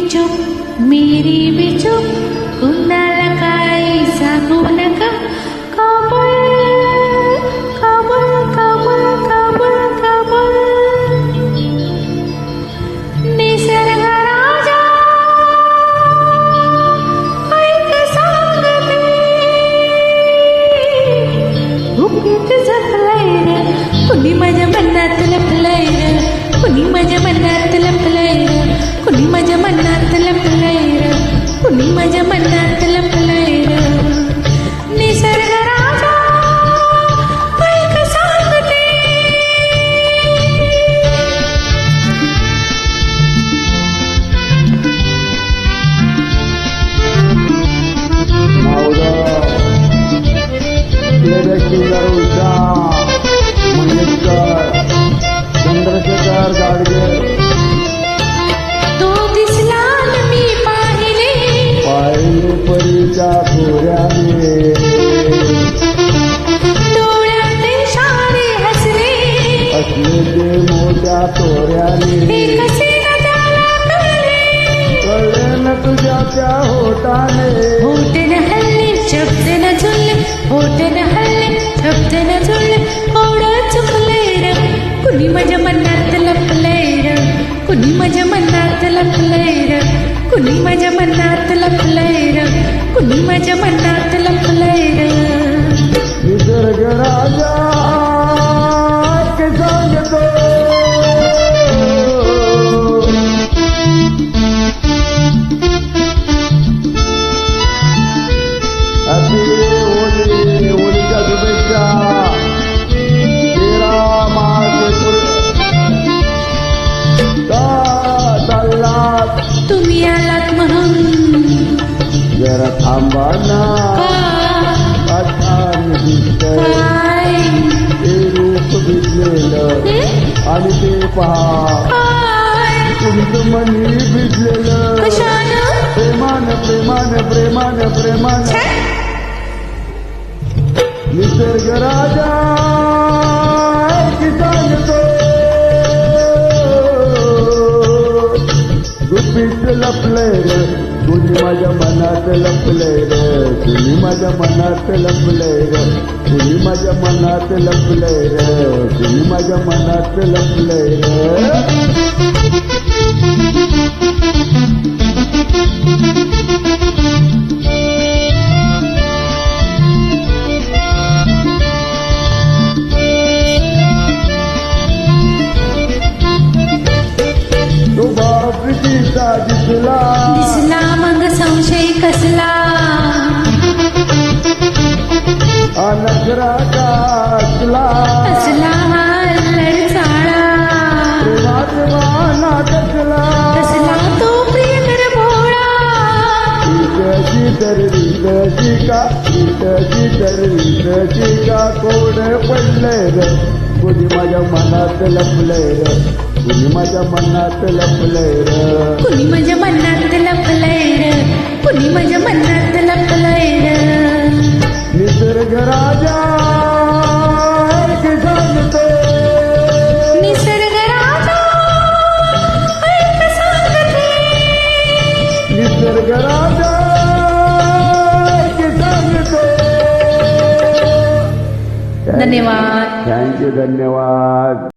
चूप मेरी भी चूप कुणाला काही सांगू नका काबूल काबूल काबूल काबूल काबूल निसर्ग राजा ऐक सांगते गुपित जपलंय रे कुणी माझ्या मनात लपलंय रे कुणी माझ्या मनात लपलंय रे कुणी माझ्या मनात लपलंय रे कुणी माझ्या मनात लपलंय रे निसर्ग राजा ऐक सांगते चंद्रशेखर गाडगे तो दिसला न मी पाहिले परीच्या खोऱ्याने डोळ्यात इशारे हसले असले ते मोठ्या तोऱ्याने हे कसे न त्याला कळले न तुझ्या त्या होटाने होठ न हल्ले शब्द न झुलले होठ न हल्ले शब्द न झुलले ओढ चुकले र कुणी माझ्या मनात लपलंय र कुणी माझ्या मनात लपलंय र कुणी माझ्या मनात लपलंय र कुणी माझ्या मनात लपलंय र निसर्ग राजा के सांगतो होळीच्या शुभेच्छा 13 मार्च चाललात तुम्ही आलात म्हणून जरा थांबा ना का छान दिसतंय काय ते रूप भिजलेलं आणि ते पहा काय तुमचं मनी भिजलेलं कशानं प्रेमान प्रेमान प्रेमान प्रेमान निसर्ग राजा की सांगतो गुपित लपलंय रे कुणी माझ्या मनात लपलंय रे कुणी माझ्या मनात लपलंय रे कुणी माझ्या मनात लपलंय रे कुणी माझ्या मनात लपलंय रे प्रीतीचा दिसला दिसला मग संशय कसला नखरा कासला असला हा लडसाळा प्रेमात वाना कसला कसला तो प्रियकर भोळा रीतची तर रीतची का कोड पडलंय रे कुणी माझ्या मनात लपलंय रे कुणी माझ्या मनात लपलंय रे कुणी माझ्या मनात लपलंय र कुणी माझ्या मनात लपलंय र निसर्ग राजा के सांगतो निसर्ग राजा ऐक सांगते निसर्ग राजा के सांगतो धन्यवाद थँक्यू धन्यवाद